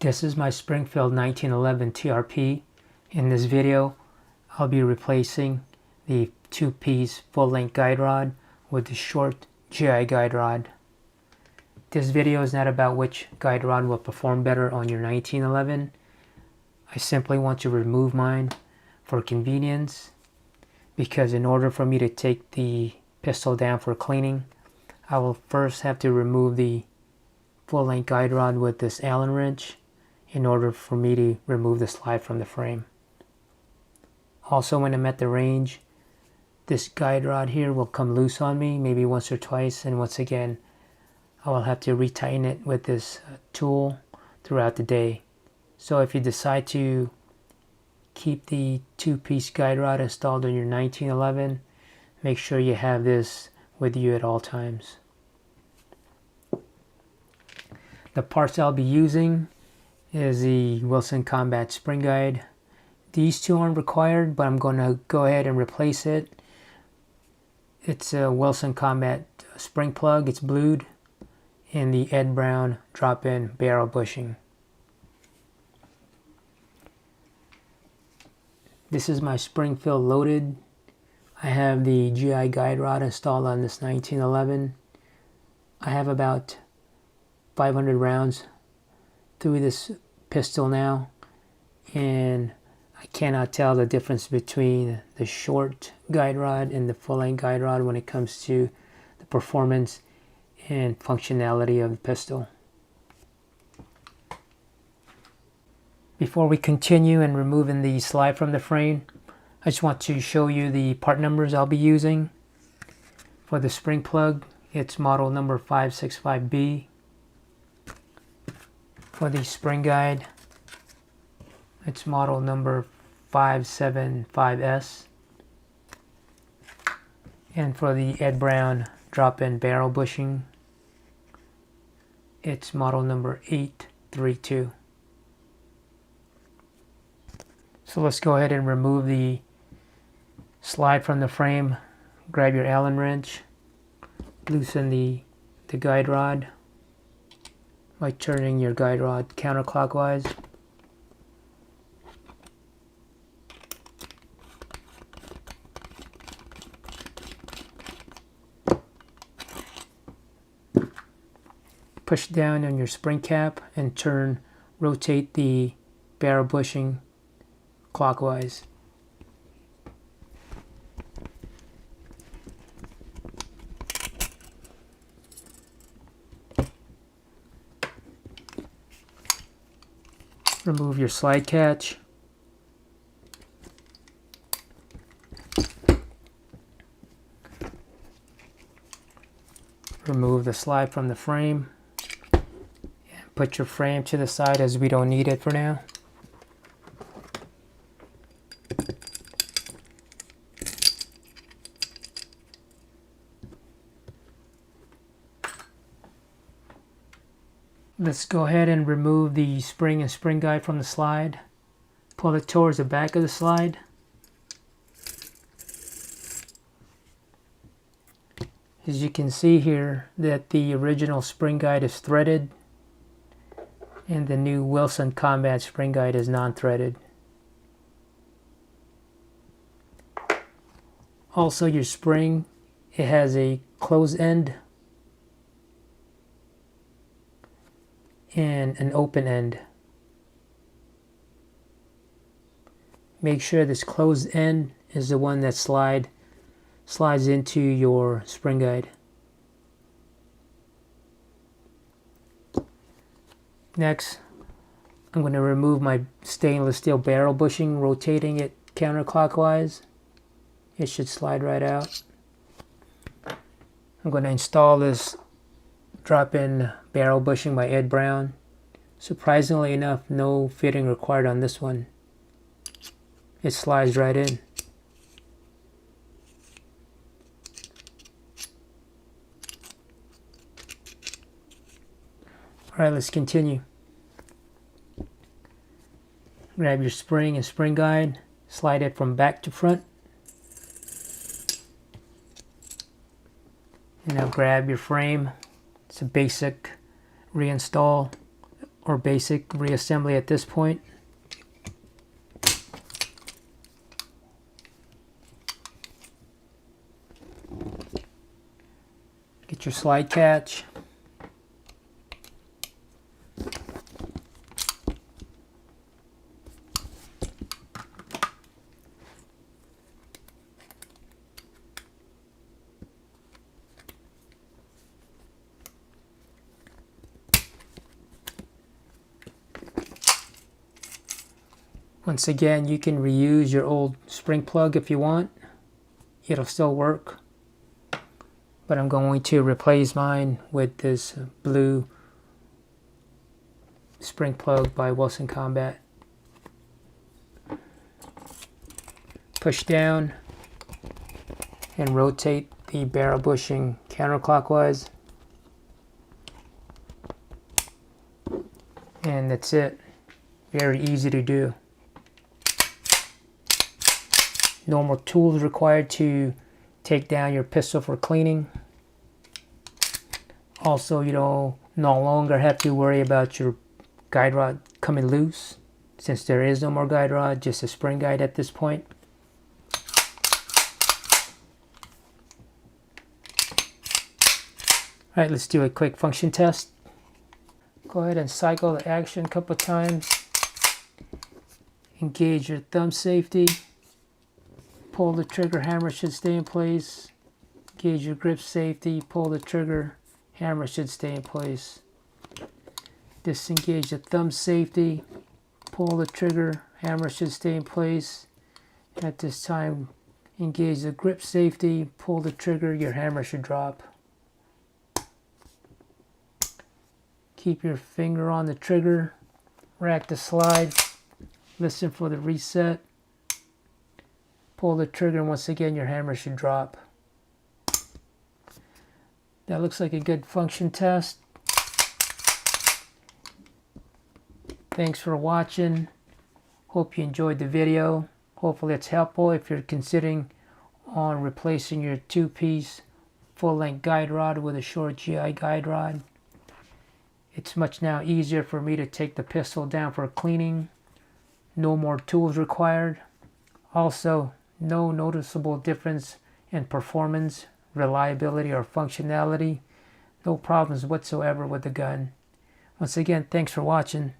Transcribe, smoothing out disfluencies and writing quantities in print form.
This is my Springfield 1911 TRP. In this video, I'll be replacing the two-piece full-length guide rod with the short GI guide rod. This video is not about which guide rod will perform better on your 1911. I simply want to remove mine for convenience, because in order for me to take the pistol down for cleaning, I will first have to remove the full-length guide rod with this Allen wrench in order for me to remove the slide from the frame. Also, when I'm at the range, this guide rod here will come loose on me maybe once or twice, and once again I will have to retighten it with this tool throughout the day. So if you decide to keep the two-piece guide rod installed on your 1911, make sure you have this with you at all times. The parts I'll be using is the Wilson Combat spring guide. These two aren't required, but I'm going to go ahead and replace it. It's a Wilson Combat spring plug, it's blued, and the Ed Brown drop-in barrel bushing. This is my Springfield loaded. I have the GI guide rod installed on this 1911. I have about 500 rounds through this pistol now, and I cannot tell the difference between the short guide rod and the full-length guide rod when it comes to the performance and functionality of the pistol. Before we continue in removing the slide from the frame, I just want to show you the part numbers I'll be using. For the spring plug, it's model number 565B. For the spring guide, it's model number 575S. And for the Ed Brown drop-in barrel bushing, it's model number 832. So let's go ahead and remove the slide from the frame. Grab your Allen wrench, loosen the guide rod by turning your guide rod counterclockwise. Push down on your spring cap and rotate the barrel bushing clockwise. Remove your slide catch. Remove the slide from the frame. Put your frame to the side as we don't need it for now. Let's go ahead and remove the spring and spring guide from the slide. Pull it towards the back of the slide. As you can see here, that the original spring guide is threaded and the new Wilson Combat spring guide is non-threaded. Also, your spring, it has a closed end and an open end. Make sure this closed end is the one that slides into your spring guide. Next, I'm going to remove my stainless steel barrel bushing, rotating it counterclockwise. It should slide right out. I'm going to install this drop-in barrel bushing by Ed Brown. Surprisingly enough, no fitting required on this one. It slides right in. Alright, let's continue. Grab your spring and spring guide, slide it from back to front. And now grab your frame. It's a basic reinstall or basic reassembly at this point. Get your slide catch. Once again, you can reuse your old spring plug if you want. It'll still work. But I'm going to replace mine with this blue spring plug by Wilson Combat. Push down and rotate the barrel bushing counterclockwise. And that's it. Very easy to do. No more tools required to take down your pistol for cleaning. Also, you don't no longer have to worry about your guide rod coming loose, since there is no more guide rod, just a spring guide at this point. Alright, let's do a quick function test. Go ahead and cycle the action a couple of times. Engage your thumb safety. Pull the trigger, hammer should stay in place. Engage your grip safety, pull the trigger, hammer should stay in place. Disengage the thumb safety, pull the trigger, hammer should stay in place. At this time, engage the grip safety, pull the trigger, your hammer should drop. Keep your finger on the trigger, rack the slide, listen for the reset. Pull the trigger, and once again your hammer should drop. That looks like a good function test. Thanks for watching. Hope you enjoyed the video. Hopefully it's helpful if you're considering on replacing your two-piece full-length guide rod with a short GI guide rod. It's much now easier for me to take the pistol down for cleaning. No more tools required. Also, no noticeable difference in performance, reliability, or functionality. No problems whatsoever with the gun. Once again, thanks for watching.